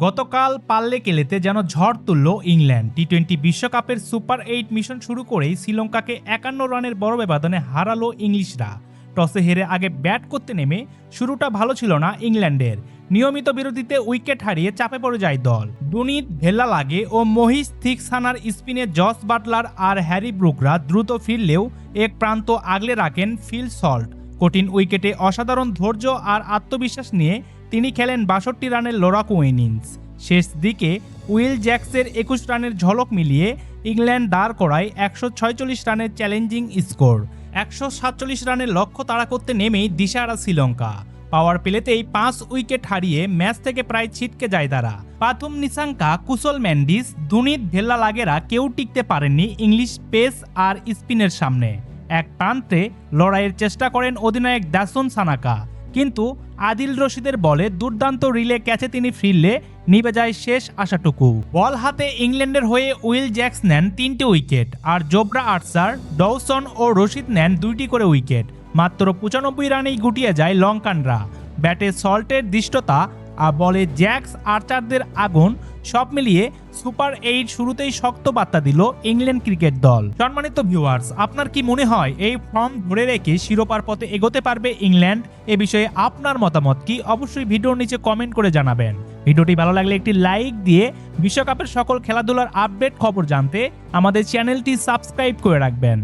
গতকাল পাল্লে কেলেতে যেন ঝড় তুলল ইংল্যান্ড। টি-20 বিশ্বকাপের সুপার 8 মিশন শুরু করেই শ্রীলঙ্কাকে 51 রানের বড় ব্যবধানে হারালো ইংলিশরা। টসে হেরে আগে ব্যাট করতে নেমে শুরুটা ভালো ছিল না ইংল্যান্ডের। নিয়মিত বিরতিতে উইকেট হারিয়ে চাপে পড়ে যায় দল। দুনিত ভেল্লালাগে ও মহিষ থিকসানার স্পিনে জস বাটলার আর হ্যারি ব্রুকরা দ্রুত ফিরলেও এক প্রান্ত আগলে রাখেন ফিল সল্ট। কঠিন উইকেটে অসাধারণ ধৈর্য আর আত্মবিশ্বাস নিয়ে তিনি খেলেন 62 রানের লড়াকু ইনিংস। শেষ দিকে উইল জ্যাক্সের 21 রানের ঝলক মিলিয়ে ইংল্যান্ড দাঁড় করায় 146 রানের চ্যালেঞ্জিং স্কোর। 147 রানের লক্ষ্য তাড়া করতে নেমেই দিশাহারা শ্রীলঙ্কা। পাওয়ার প্লেতেই 5 উইকেট হারিয়ে ম্যাচ থেকে প্রায় ছিটকে যায় তারা। পাথুম নিসাঙ্কা, কুশল ম্যান্ডিস, দুনিত ভেল্লালাগেরা কেউ টিকতে পারেননি ইংলিশ পেস আর স্পিনের সামনে। এক প্রান্তে লড়াইয়ের চেষ্টা করেন অধিনায়ক দাসুন সানাকা, কিন্তু আদিল রশিদের বলে দুর্দান্ত রিলে ক্যাচে তিনি ফিরলে নিভে যায় শেষ আশাটুকু। বল হাতে ইংল্যান্ডের হয়ে উইল জ্যাক্স নেন 3টে উইকেট, আর জোব্রা আর্চার, ডওসন ও রশিদ নেন 2টি করে উইকেট। মাত্র 95 রানেই গুটিয়ে যায় লঙ্কানরা। ব্যাটে সল্টের দৃষ্টতা আর বলে জ্যাক্স আর্চারদের আগুন, সব মিলিয়ে সুপার 8 শুরুতেই শক্ত বার্তা দিল ইংল্যান্ড ক্রিকেট দল। সম্মানিত ভিউয়ার্স, আপনার কি মনে হয় এই ফর্ম ধরে রেখে শিরোপার পথে এগোতে পারবে ইংল্যান্ড? এ বিষয়ে আপনার মতামত কি? অবশ্যই ভিডিওর নিচে কমেন্ট করে জানাবেন। ভিডিওটি ভালো লাগলে একটি লাইক দিয়ে বিশ্বকাপের সকল খেলাধুলার আপডেট খবর জানতে আমাদের চ্যানেলটি সাবস্ক্রাইব করে রাখবেন।